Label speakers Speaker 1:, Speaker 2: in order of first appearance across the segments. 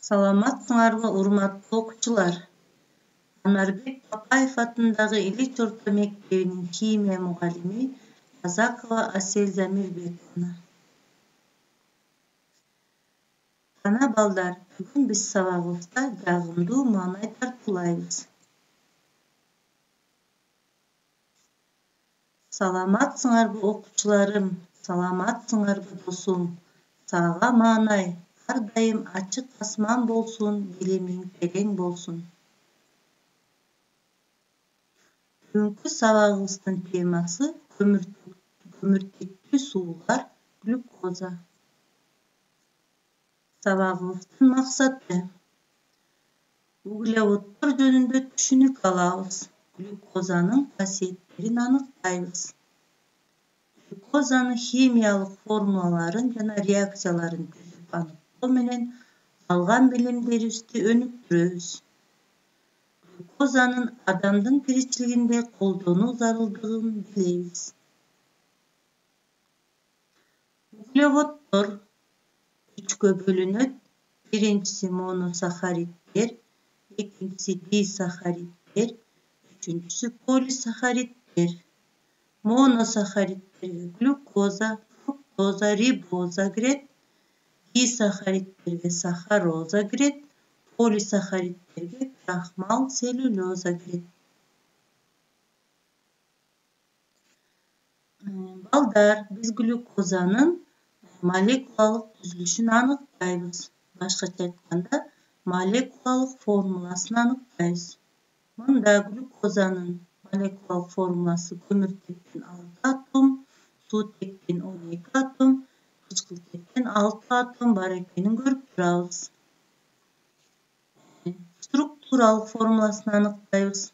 Speaker 1: Саламатсыңарбы, урматтуу окуучулар? Анарбек Бакаев атындагы Ильич орто мектебинин химия мугалими Казакова Асель Замирбековна. Кана балдар, бүгүн биз сабагыбызда жагымдуу маанай тартуулайбыз. Саламатсыңарбы окуучуларым, саламатсыңарбы досум? Сага маанай ар дайым ачык асман болсун, билимиң терең болсун. Бүгүнкү сабагыбыздын темасы көмүртектүү суулар, глюкоза. Сабагыбыздын максаты углеводдор жөнүндө түшүнүк алабыз. Глюкозанын касиеттерин аныктайбыз. Глюкозанын химиялык формулаларын жана реакцияларын түзүп аныктоо менен алган билимдерибизди өнүктүрөбүз. Глюкозанын адамдын тиричилигинде колдонуу зарылдыгын билебиз. Углеводдор үчкө бөлүнөт. Биринчиси моносахариддер, экинчиси дисахариддер, үчүнчүсү полисахариддер. Моносахариддерге глюкоза, фруктоза, рибоза кирет. Дисахариддерге сахароза кирет. Полисахариддерге крахмал, целлюлоза кирет. Балдар, биз глюкозанын молекулалык түзүлүшүн аныктайбыз. Башкача айтканда, молекулалык формуласын аныктайбыз. Мында глюкозанын молекулалык формуласы көмүртектен 6 атом, суутектен 12 атом, кычкылтектен 6 атом бар экенин көрүп турабыз. Структуралык формуласын аныктайбыз.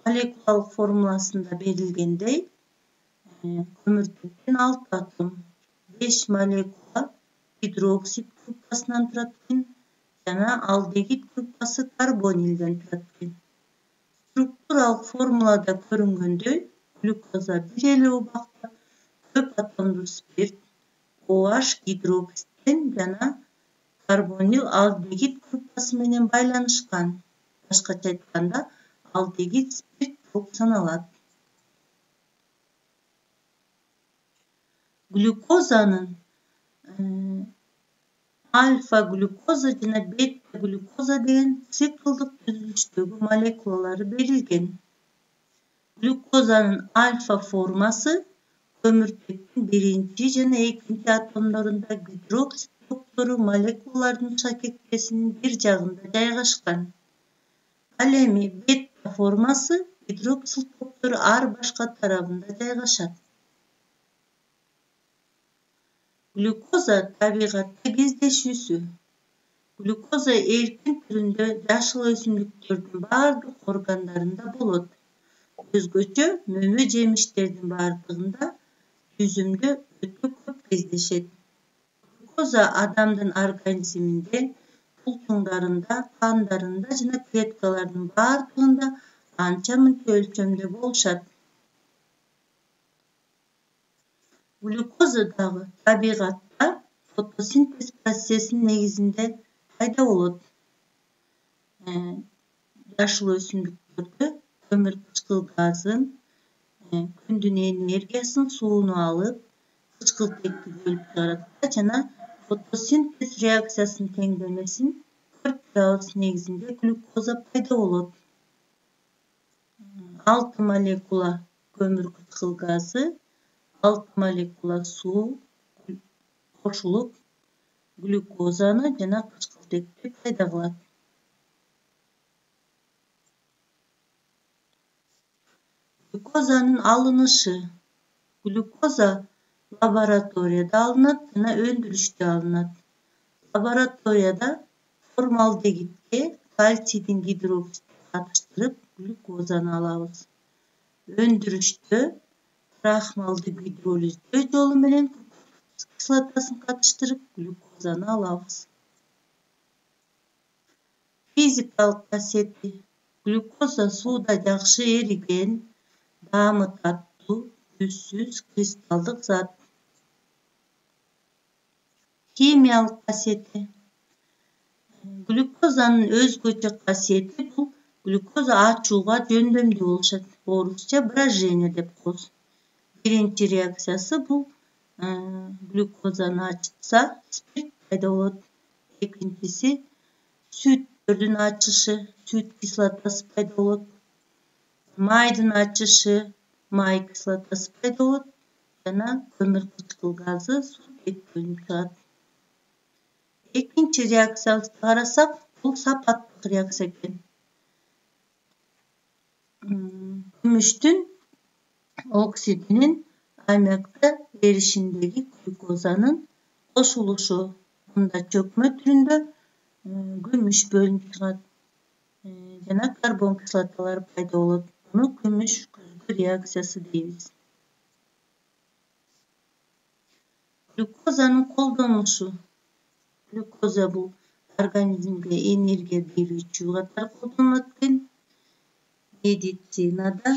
Speaker 1: Молекулалык формуласында берилгендей, көмүртектен 6 атом, 5 молекула гидроксид группасынан турат экен, жана алдегид группасы карбонилден турат экен. Структуралык формулада көрүнгөндөй, глюкоза бир эле убакта көп атомдуу спирт, OH гидроксидтен жана карбонил алдегид группасы менен байланышкан. Башкача айтканда, алдегид спирт болуп саналат. Глюкозанын альфа-глюкоза жана бета-глюкоза деген циклдык түзүлүштөгү молекулалары берилген. Глюкозанын альфа формасы көмүртектин биринчи жана экинчи атомдорунда гидроксид токтору молекулалардын шакектесинин бир жагында жайгашкан. Ал эми бета формасы гидроксил токтору ар башка тарабында жайгашат. Глюкоза табигатта кездешүүсү. Глюкоза эркин түрүндө жашыл өсүмдүктөрдүн бардык органдарында болот. Өзгөчө мөмө жемиштердин бардыгында, түзүмдө өтө көп кездешет. Глюкоза адамдын организминде, булчуңдарында, кандарында жана клеткалардын бардыгында анча мынча өлчөмдө болушат. Глюкоза дагы табигатта фотосинтез процессинин негизинде пайда болот. Жашыл өсүмдүктөрдө көмүр кычкыл газын, күндүн энергиясын, сууну алып, кычкылтекти бөлүп чыгарат жана фотосинтез реакциясынын теңдемесин көрүп турабыз. Негизинде глюкоза пайда болот. 6 молекула көмүр кычкыл газы, 6 молекула суу кошулуп глюкозаны жана кычкылтекти пайда кылат. Глюкозанын алынышы. Глюкоза лабораторияда алынат жана өндүрүштө алынат. Лабораторияда формалдегидке кальцийдин гидроксидин катыштырып глюкозаны алабыз. Өндүрүштө крахмалды гидролиздөө жолу менен кислотасын катыштырып глюкозаны алабыз. Физикалык касиети. Глюкоза сууда жакшы эриген, даамы таттуу, түзсүз, кристалдык зат. Химиялык касиети. Глюкозанын өзгөчө касиети бул глюкоза ачууга жөндөмдүү болушат. Орусча брожение деп коебуз. Биринчи реакциясы бул глюкозаны ачытса спирт пайда болот. Экинчиси сүттөрдүн ачышы, сүт кислотасы пайда болот. Майдын ачышы, май кислотасы пайда болот. Жана көмүр кычкыл газы сутек бөлүнүп чыгат. Экинчи реакциябызды карасак, бул сапаттык реакция экен. Күмүштүн оксидинин аммиакта эришиндеги глюкозанын кошулушу. Мында чөкмө түрүндө күмүш бөлүнүп чыгат. Жана карбон кислоталары пайда болот. Муну күмүш күзгү реакциясы дейбиз. Глюкозанын колдонулушу. Глюкоза бул организмге энергия берүүчү катары колдонулат экен. Медицинада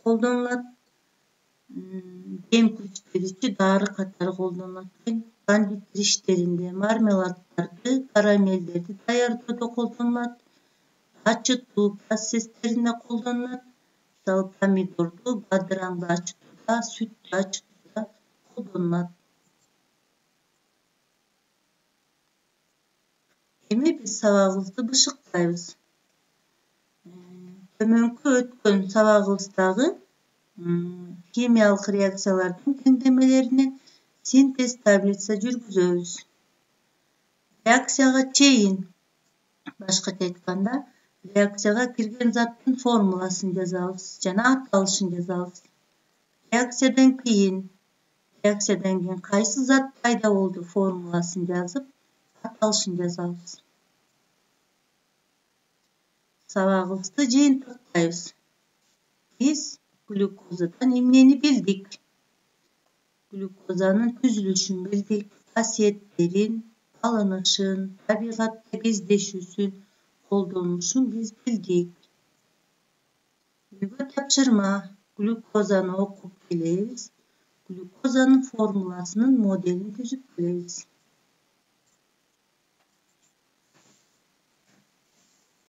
Speaker 1: колдонулат. Дем көчтөрүүчү дары катары колдонулат экен. Кондитер иштеринде мармеладдарды, карамелдерди даярдоодо колдонулат. Ачытуу процесстеринде колдонулат. Мисалы, помидорду бадыраңды ачытууда, сүттү ачытууда колдонулат. Эми биз сабагыбызды бышыктайбыз. Төмөнкү өткөн сабагыбыздагы химиялык реакциялардын теңдемелерине синтез таблица жүргүзөбүз. Реакцияга чейин, башкача айтканда, реакцияга кирген заттын формуласын жазабыз жана аталышын жазабыз. Реакциядан кийин кайсы зат пайда болду формуласын жазып, аталышын жазабыз. Сабагыбызды жыйынтыктайбыз. Биз глюкозадан эмнени билдик? Глюкозанын түзүлүшүн билдик, касиеттерин, алынышын, табигатта кездешүүсүн, колдонулушун биз билдик. Үйгө тапшырма. Глюкозаны окуп келебиз. Глюкозанын формуласынын моделин түзүп келебиз.